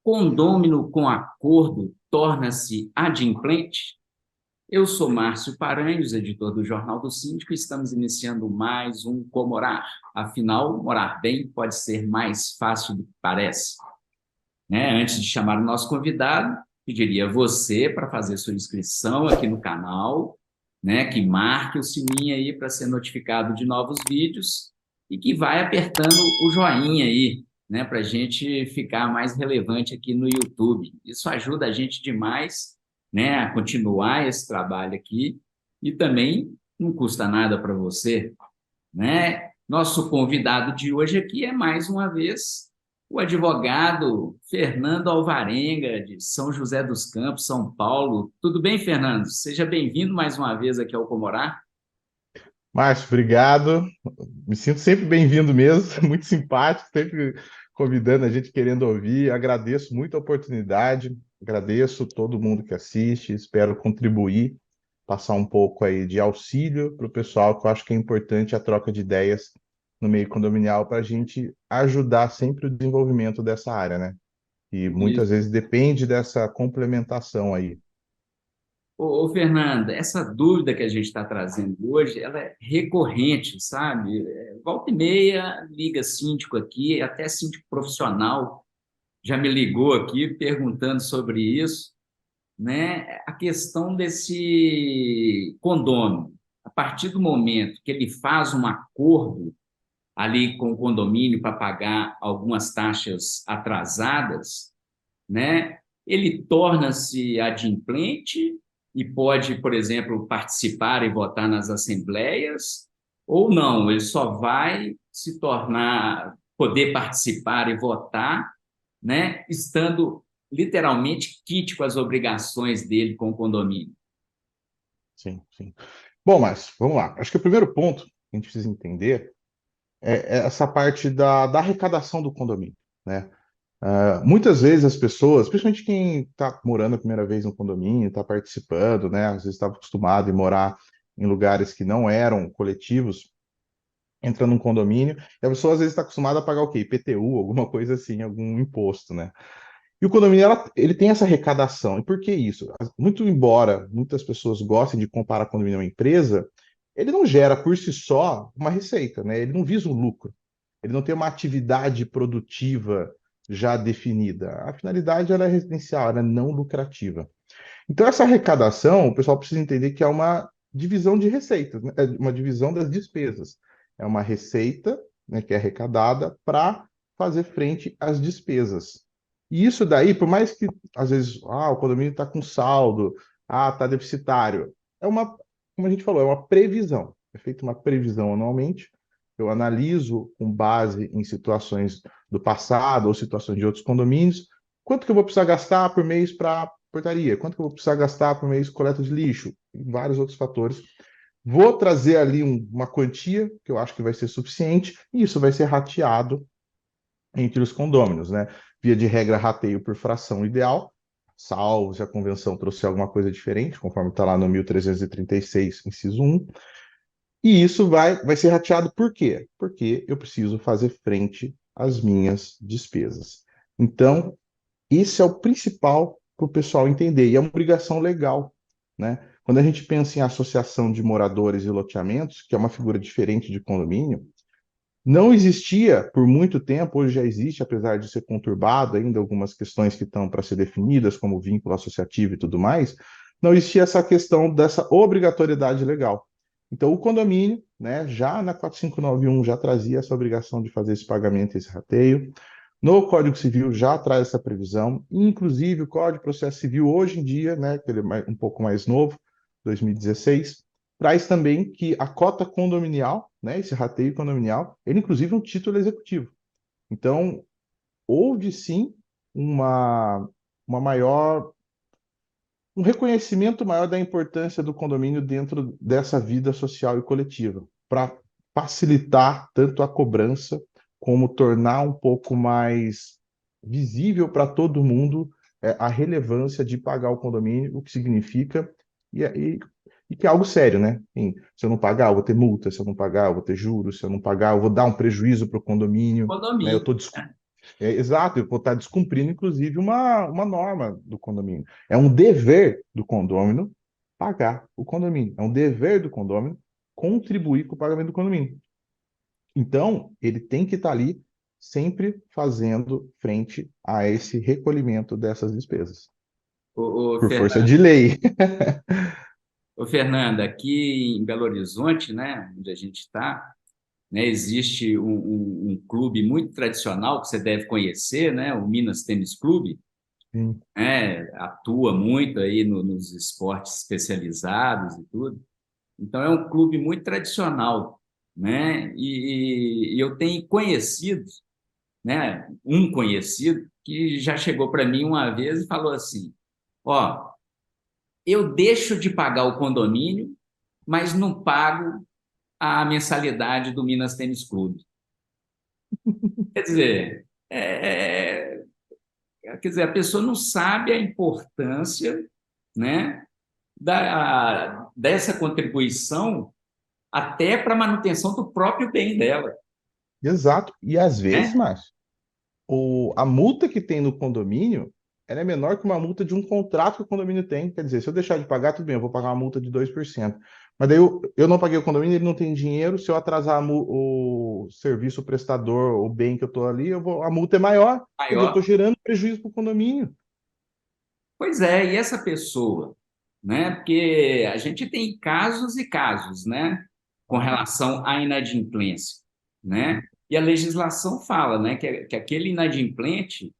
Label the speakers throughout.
Speaker 1: Condômino com acordo torna-se adimplente? Eu sou Márcio Paranhos, editor do Jornal do Síndico, e estamos iniciando mais um Comorar. Afinal, morar bem pode ser mais fácil do que parece. Antes de chamar o nosso convidado, pediria a você para fazer sua inscrição aqui no canal, que marque o sininho aí para ser notificado de novos vídeos e que vai apertando o joinha aí, para a gente ficar mais relevante aqui no YouTube. Isso ajuda a gente demais, a continuar esse trabalho aqui e também não custa nada para você, né? Nosso convidado de hoje aqui é, mais uma vez, o advogado Fernando Alvarenga, de São José dos Campos, São Paulo. Tudo bem, Fernando? Seja bem-vindo mais uma vez aqui ao Comorá.
Speaker 2: Márcio, obrigado. Me sinto sempre bem-vindo mesmo, muito simpático, sempre convidando a gente querendo ouvir. Agradeço muito a oportunidade, agradeço todo mundo que assiste, espero contribuir, passar um pouco aí de auxílio para o pessoal, que eu acho que é importante a troca de ideias no meio condominial para a gente ajudar sempre o desenvolvimento dessa área, né? E muitas
Speaker 1: Isso.
Speaker 2: vezes depende dessa complementação aí.
Speaker 1: Fernanda, essa dúvida que a gente está trazendo hoje, ela é recorrente, sabe? Volta e meia, liga síndico aqui, até síndico profissional já me ligou aqui perguntando sobre isso. A questão desse condômino. A partir do momento que ele faz um acordo ali com o condomínio para pagar algumas taxas atrasadas, ele torna-se adimplente e pode, por exemplo, participar e votar nas assembleias, ou não, ele só vai se tornar, poder participar e votar, estando literalmente quite com as obrigações dele com o condomínio.
Speaker 2: Sim, sim. Bom, mas vamos lá. Acho que o primeiro ponto que a gente precisa entender é essa parte da arrecadação do condomínio, né? Muitas vezes as pessoas, principalmente quem está morando a primeira vez no condomínio, está participando, né? Às vezes estava acostumado a morar em lugares que não eram coletivos, entra num condomínio, e a pessoa às vezes está acostumada a pagar o quê? IPTU, alguma coisa assim, algum imposto, né? E o condomínio, ele tem essa arrecadação. E por que isso? Muito embora muitas pessoas gostem de comparar condomínio a uma empresa, ele não gera por si só uma receita, né? Ele não visa um lucro. Ele não tem uma atividade produtiva já definida. A finalidade ela é residencial, ela é não lucrativa. Então, essa arrecadação, o pessoal precisa entender que é uma divisão de receitas, né? É uma divisão das despesas. É uma receita, né, que é arrecadada para fazer frente às despesas. E isso daí, por mais que às vezes o condomínio está com saldo, está deficitário, é uma, como a gente falou, é uma previsão. É feita uma previsão anualmente. Eu analiso com base em situações do passado ou situações de outros condomínios, quanto que eu vou precisar gastar por mês para portaria, quanto que eu vou precisar gastar por mês coleta de lixo, e vários outros fatores. Vou trazer ali uma quantia que eu acho que vai ser suficiente, e isso vai ser rateado entre os condôminos, né? Via de regra, rateio por fração ideal, salvo se a convenção trouxer alguma coisa diferente, conforme está lá no 1336, inciso 1. E isso vai ser rateado por quê? Porque eu preciso fazer frente às minhas despesas. Então, esse é o principal para o pessoal entender, e é uma obrigação legal, né? Quando a gente pensa em associação de moradores e loteamentos, que é uma figura diferente de condomínio, não existia por muito tempo, hoje já existe, apesar de ser conturbado ainda, algumas questões que estão para ser definidas, como vínculo associativo e tudo mais, não existia essa questão dessa obrigatoriedade legal. Então, o condomínio, né, já na 4591 já trazia essa obrigação de fazer esse pagamento, esse rateio. No Código Civil já traz essa previsão, inclusive o Código de Processo Civil hoje em dia, né, que ele é um pouco mais novo, 2016, traz também que a cota condominial, né, esse rateio condominial, ele inclusive é um título executivo. Então, houve sim uma, uma maior, um reconhecimento maior da importância do condomínio dentro dessa vida social e coletiva, para facilitar tanto a cobrança como tornar um pouco mais visível para todo mundo a relevância de pagar o condomínio, o que significa, e que é algo sério, né? Se eu não pagar, eu vou ter multa, se eu não pagar, eu vou ter juros, se eu não pagar, eu vou dar um prejuízo para o condomínio, né?
Speaker 1: Condomínio.
Speaker 2: Exato, eu vou estar descumprindo, inclusive, uma norma do condomínio. É um dever do condômino pagar o condomínio. É um dever do condômino contribuir com o pagamento do condomínio. Então, ele tem que estar ali sempre fazendo frente a esse recolhimento dessas despesas,
Speaker 1: Ô,
Speaker 2: por força de lei.
Speaker 1: Fernanda, aqui em Belo Horizonte, né, onde a gente está, né, existe um clube muito tradicional que você deve conhecer, né, o Minas Tênis Clube,
Speaker 2: Sim.
Speaker 1: né, atua muito aí nos esportes especializados e tudo. Então, é um clube muito tradicional, né, e eu tenho conhecido, né, um conhecido que já chegou para mim uma vez e falou assim: ó, eu deixo de pagar o condomínio, mas não pago a mensalidade do Minas Tênis Clube. Quer dizer, quer dizer, a pessoa não sabe a importância, né, dessa contribuição até para a manutenção do próprio bem dela,
Speaker 2: Exato. E às vezes,
Speaker 1: né?
Speaker 2: Márcio, a multa que tem no condomínio, ela é menor que uma multa de um contrato que o condomínio tem. Quer dizer, se eu deixar de pagar, tudo bem, eu vou pagar uma multa de 2%. Mas daí eu não paguei o condomínio, ele não tem dinheiro. Se eu atrasar o serviço, o prestador, o bem que eu estou ali, a multa é maior. Quer dizer, eu estou
Speaker 1: Maior.
Speaker 2: gerando prejuízo para o condomínio.
Speaker 1: Pois é, e essa pessoa, né? Porque a gente tem casos e casos, né? Com
Speaker 2: Tá?
Speaker 1: relação à inadimplência, né?
Speaker 2: Uhum.
Speaker 1: E a legislação fala, né? Que aquele inadimplente,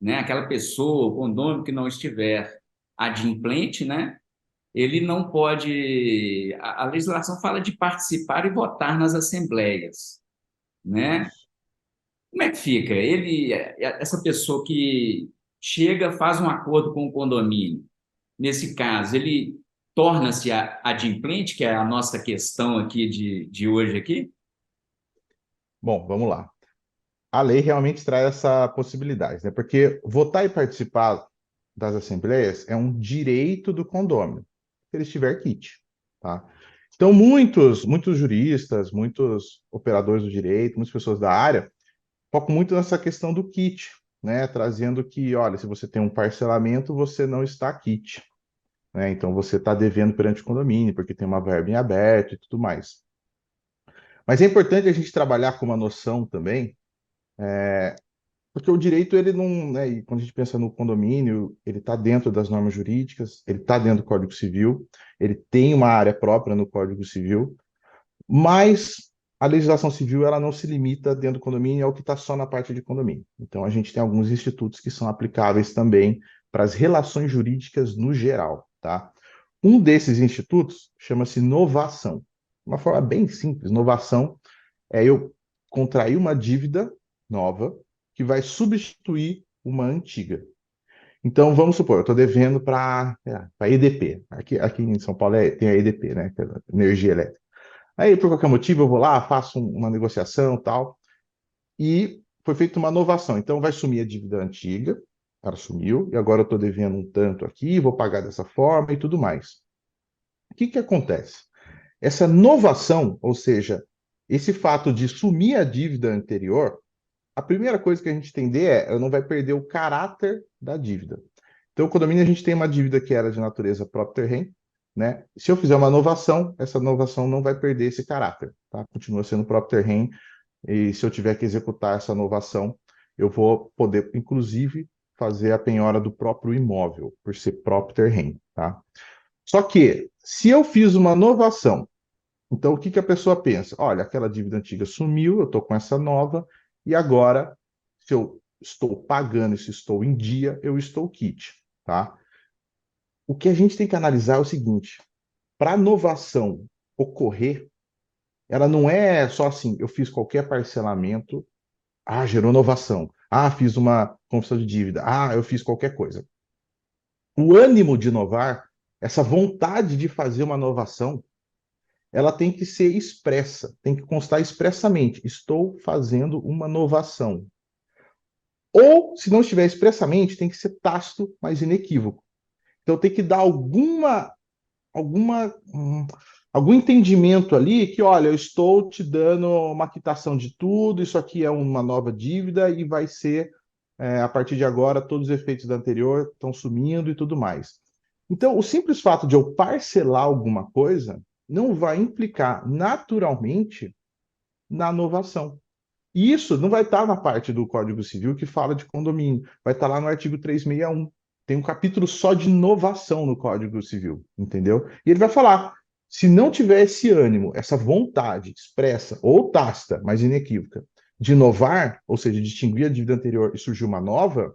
Speaker 1: né? Aquela pessoa, o condômino que não estiver adimplente, né? Ele não pode. A legislação fala de participar e votar nas assembleias, né?
Speaker 2: Isso.
Speaker 1: Como é que fica? Essa pessoa que chega, faz um acordo com o condomínio, nesse caso, ele torna-se adimplente, que é a nossa questão aqui de hoje aqui?
Speaker 2: Bom, vamos lá. A lei realmente traz essa possibilidade, né? Porque votar e participar das assembleias é um direito do condômino, se ele estiver quite, tá? Então, muitos juristas, muitos operadores do direito, muitas pessoas da área focam muito nessa questão do kit, né? Trazendo que, olha, se você tem um parcelamento, você não está quite, né? Então, você está devendo perante o condomínio, porque tem uma verba em aberto e tudo mais. Mas é importante a gente trabalhar com uma noção também, porque o direito, ele não, né, e quando a gente pensa no condomínio, ele está dentro das normas jurídicas, ele está dentro do Código Civil, ele tem uma área própria no Código Civil, mas a legislação civil, ela não se limita dentro do condomínio ao que está só na parte de condomínio. Então, a gente tem alguns institutos que são aplicáveis também para as relações jurídicas no geral, tá? Um desses institutos chama-se novação. Uma forma bem simples, novação é eu contrair uma dívida nova que vai substituir uma antiga. Então, vamos supor, eu estou devendo para a EDP. Aqui em São Paulo tem a EDP, né? Que é a energia elétrica. Aí, por qualquer motivo, eu vou lá, faço uma negociação e tal, e foi feita uma inovação. Então, vai sumir a dívida antiga, ela sumiu, e agora eu estou devendo um tanto aqui, vou pagar dessa forma e tudo mais. O que que acontece? Essa novação, ou seja, esse fato de sumir a dívida anterior, a primeira coisa que a gente entender ela não vai perder o caráter da dívida. Então, o condomínio, a gente tem uma dívida que era de natureza próprio terreno, né? Se eu fizer uma novação, essa novação não vai perder esse caráter, tá? Continua sendo próprio terreno, e se eu tiver que executar essa novação, eu vou poder, inclusive, fazer a penhora do próprio imóvel, por ser próprio terreno, tá? Só que, se eu fiz uma novação, então o que que a pessoa pensa? Olha, aquela dívida antiga sumiu, eu estou com essa nova, e agora, se eu estou pagando, se estou em dia, eu estou quite, tá? O que a gente tem que analisar é o seguinte: para a inovação ocorrer, ela não é só assim, eu fiz qualquer parcelamento, gerou inovação. Fiz uma confissão de dívida. Eu fiz qualquer coisa. O ânimo de inovar, essa vontade de fazer uma inovação, ela tem que ser expressa, tem que constar expressamente. Estou fazendo uma inovação. Ou, se não estiver expressamente, tem que ser tácito, mas inequívoco. Então, tem que dar alguma algum entendimento ali que, olha, eu estou te dando uma quitação de tudo, isso aqui é uma nova dívida e vai ser, a partir de agora, todos os efeitos da anterior estão sumindo e tudo mais. Então, o simples fato de eu parcelar alguma coisa não vai implicar naturalmente na novação. E isso não vai estar na parte do Código Civil que fala de condomínio, vai estar lá no artigo 361. Tem um capítulo só de inovação no Código Civil, entendeu? E ele vai falar, se não tiver esse ânimo, essa vontade expressa ou tácita, mas inequívoca, de inovar, ou seja, distinguir a dívida anterior e surgir uma nova,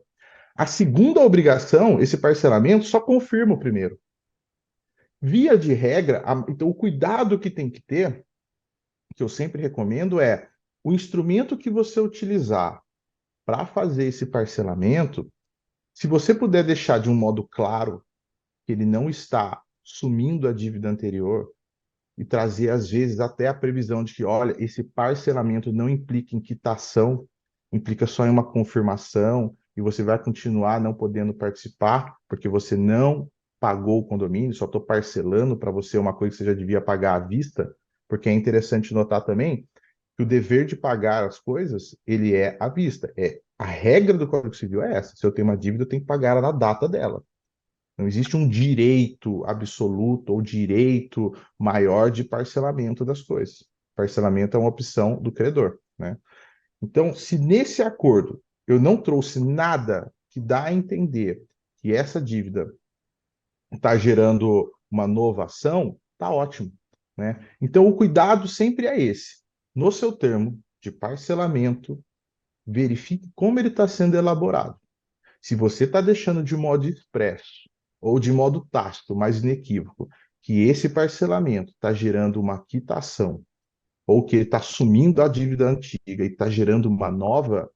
Speaker 2: a segunda obrigação, esse parcelamento, só confirma o primeiro. Via de regra, então o cuidado que tem que ter, que eu sempre recomendo, é o instrumento que você utilizar para fazer esse parcelamento, se você puder deixar de um modo claro que ele não está sumindo a dívida anterior e trazer, às vezes, até a previsão de que, olha, esse parcelamento não implica em quitação, implica só em uma confirmação e você vai continuar não podendo participar porque você não pagou o condomínio, só estou parcelando para você uma coisa que você já devia pagar à vista, porque é interessante notar também que o dever de pagar as coisas, ele é à vista. A regra do Código Civil é essa. Se eu tenho uma dívida, eu tenho que pagar ela na data dela. Não existe um direito absoluto ou direito maior de parcelamento das coisas. Parcelamento é uma opção do credor, né? Então, se nesse acordo eu não trouxe nada que dá a entender que essa dívida está gerando uma novação, está ótimo, né? Então, o cuidado sempre é esse. No seu termo de parcelamento, verifique como ele está sendo elaborado. Se você está deixando de modo expresso ou de modo tácito, mais inequívoco, que esse parcelamento está gerando uma quitação ou que ele está assumindo a dívida antiga e está gerando uma nova,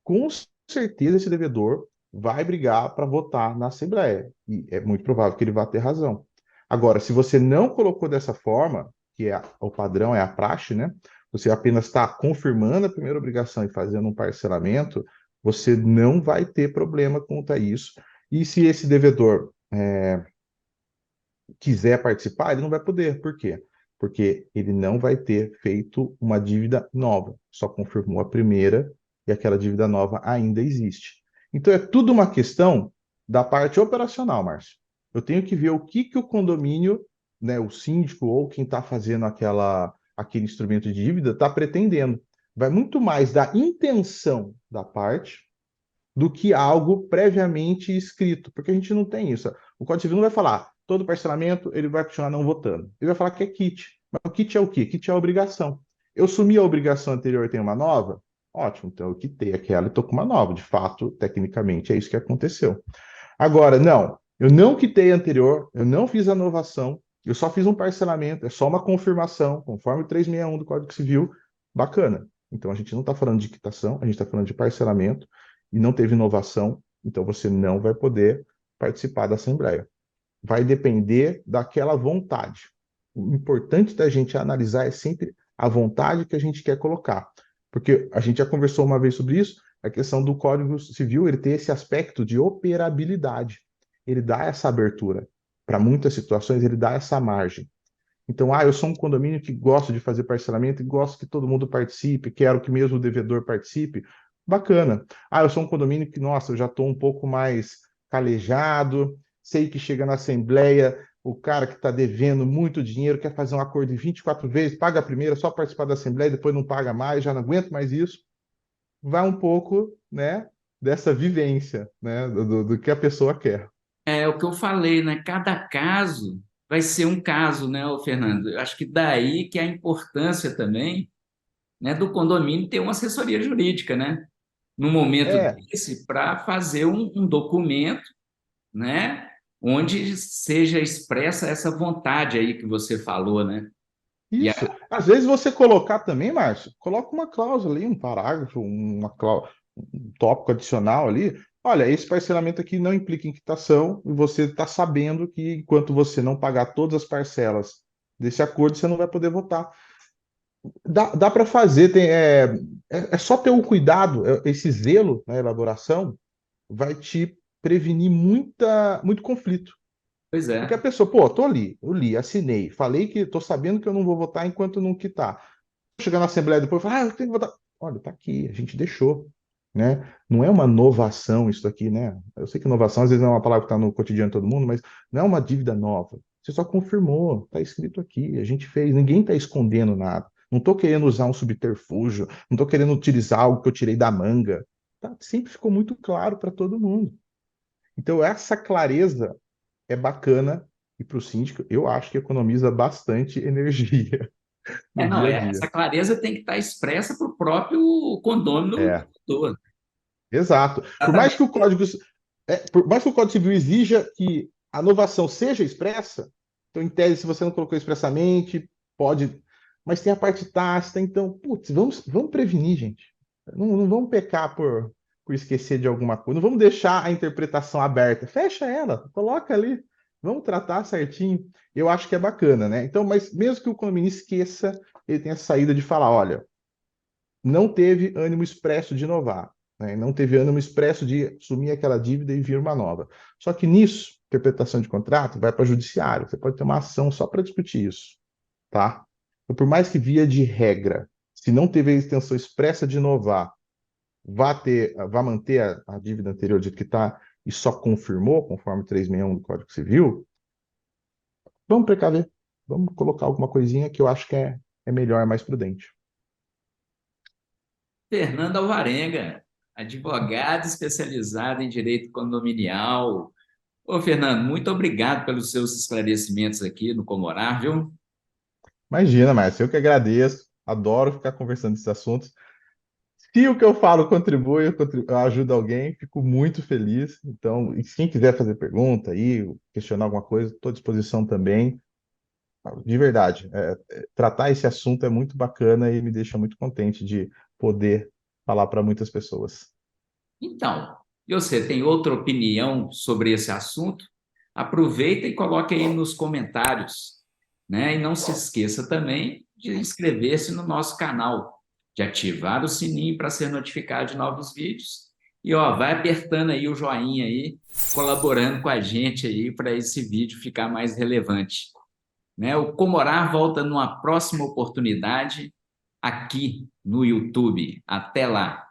Speaker 2: com certeza esse devedor vai brigar para votar na Assembleia. E é muito provável que ele vá ter razão. Agora, se você não colocou dessa forma, que é o padrão, é a praxe, né? Você apenas está confirmando a primeira obrigação e fazendo um parcelamento, você não vai ter problema quanto a isso. E se esse devedor quiser participar, ele não vai poder. Por quê? Porque ele não vai ter feito uma dívida nova, só confirmou a primeira e aquela dívida nova ainda existe. Então é tudo uma questão da parte operacional, Márcio. Eu tenho que ver o que que o condomínio, né, o síndico ou quem está fazendo aquele instrumento de dívida está pretendendo. Vai muito mais da intenção da parte do que algo previamente escrito, porque a gente não tem isso. O Código Civil não vai falar, todo parcelamento ele vai continuar não votando. Ele vai falar que é kit. Mas o kit é o quê? Kit é a obrigação. Eu sumi a obrigação anterior e tenho uma nova? Ótimo, então eu quitei aquela e estou com uma nova. De fato, tecnicamente, é isso que aconteceu. Agora, não, eu não quitei a anterior, eu não fiz a novação, eu só fiz um parcelamento, é só uma confirmação, conforme o 361 do Código Civil, bacana. Então a gente não está falando de quitação, a gente está falando de parcelamento e não teve inovação, então você não vai poder participar da Assembleia. Vai depender daquela vontade. O importante da gente analisar é sempre a vontade que a gente quer colocar. Porque a gente já conversou uma vez sobre isso, a questão do Código Civil, ele tem esse aspecto de operabilidade. Ele dá essa abertura. Para muitas situações, ele dá essa margem. Então, eu sou um condomínio que gosto de fazer parcelamento e gosto que todo mundo participe, quero que mesmo o devedor participe. Bacana. Eu sou um condomínio que, nossa, eu já estou um pouco mais calejado, sei que chega na Assembleia, o cara que está devendo muito dinheiro quer fazer um acordo em 24 vezes, paga a primeira, só participar da Assembleia, depois não paga mais, já não aguento mais isso. Vai um pouco, né, dessa vivência, né, do que a pessoa quer.
Speaker 1: É o que eu falei, né? Cada caso vai ser um caso, né, ô Fernando? Eu acho que daí que é a importância também, né, do condomínio ter uma assessoria jurídica, né? No momento
Speaker 2: É,
Speaker 1: desse, para fazer um documento, né, onde seja expressa essa vontade aí que você falou, né? E
Speaker 2: isso. Às vezes você colocar também, Márcio, coloca uma cláusula ali, um parágrafo, um tópico adicional ali. Olha, esse parcelamento aqui não implica em quitação e você está sabendo que enquanto você não pagar todas as parcelas desse acordo, você não vai poder votar. Dá para fazer, é só ter o cuidado, esse zelo na elaboração vai te prevenir muito conflito.
Speaker 1: Pois
Speaker 2: Porque a
Speaker 1: é.
Speaker 2: pessoa, pô, tô ali, eu li, assinei, falei que tô sabendo que eu não vou votar enquanto não quitar. Chegar na Assembleia depois e falar, eu tenho que votar. Olha, tá aqui, a gente deixou, né? Não é uma inovação isso aqui, né? Eu sei que inovação às vezes não é uma palavra que está no cotidiano de todo mundo, mas não é uma dívida nova. Você só confirmou, tá escrito aqui, a gente fez, ninguém tá escondendo nada. Não tô querendo usar um subterfúgio, não tô querendo utilizar algo que eu tirei da manga. Tá, sempre ficou muito claro para todo mundo. Então, essa clareza é bacana e para o síndico, eu acho que economiza bastante energia no
Speaker 1: Não,
Speaker 2: dia a dia.
Speaker 1: essa clareza tem que estar expressa para o próprio condômino
Speaker 2: É,
Speaker 1: do motor.
Speaker 2: exato. Por mais que
Speaker 1: Exatamente.
Speaker 2: o código, por mais que o Código Civil exija que a inovação seja expressa, então, em tese, se você não colocou expressamente, pode. Mas tem a parte tácita, então, putz, vamos prevenir, gente. Não vamos pecar por esquecer de alguma coisa. Não vamos deixar a interpretação aberta. Fecha ela, coloca ali. Vamos tratar certinho. Eu acho que é bacana, né? Então, mas mesmo que o condomínio esqueça, ele tem a saída de falar: olha, não teve ânimo expresso de inovar, né? Não teve ânimo expresso de assumir aquela dívida e vir uma nova. Só que nisso, interpretação de contrato vai para o judiciário. Você pode ter uma ação só para discutir isso, tá? Então, por mais que via de regra, se não teve a intenção expressa de inovar, vá manter a dívida anterior do jeito que está e só confirmou, conforme 361 do Código Civil, vamos precaver. Vamos colocar alguma coisinha que eu acho que é melhor, é mais prudente.
Speaker 1: Fernando Alvarenga, advogado especializado em direito condominial. Ô, Fernando, muito obrigado pelos seus esclarecimentos aqui no Comorar, viu?
Speaker 2: Imagina, Márcio, eu que agradeço, adoro ficar conversando desses assuntos. Se o que eu falo contribui, eu ajudo alguém, fico muito feliz. Então, e quem quiser fazer pergunta aí, questionar alguma coisa, estou à disposição também. De verdade, tratar esse assunto é muito bacana e me deixa muito contente de poder falar para muitas pessoas.
Speaker 1: Então, e você tem outra opinião sobre esse assunto? Aproveita e coloque aí nos comentários, né? E não se esqueça também de inscrever-se no nosso canal, de ativar o sininho para ser notificado de novos vídeos. E ó, vai apertando aí o joinha aí, colaborando com a gente aí para esse vídeo ficar mais relevante, né? O Comorar volta numa próxima oportunidade aqui no YouTube. Até lá.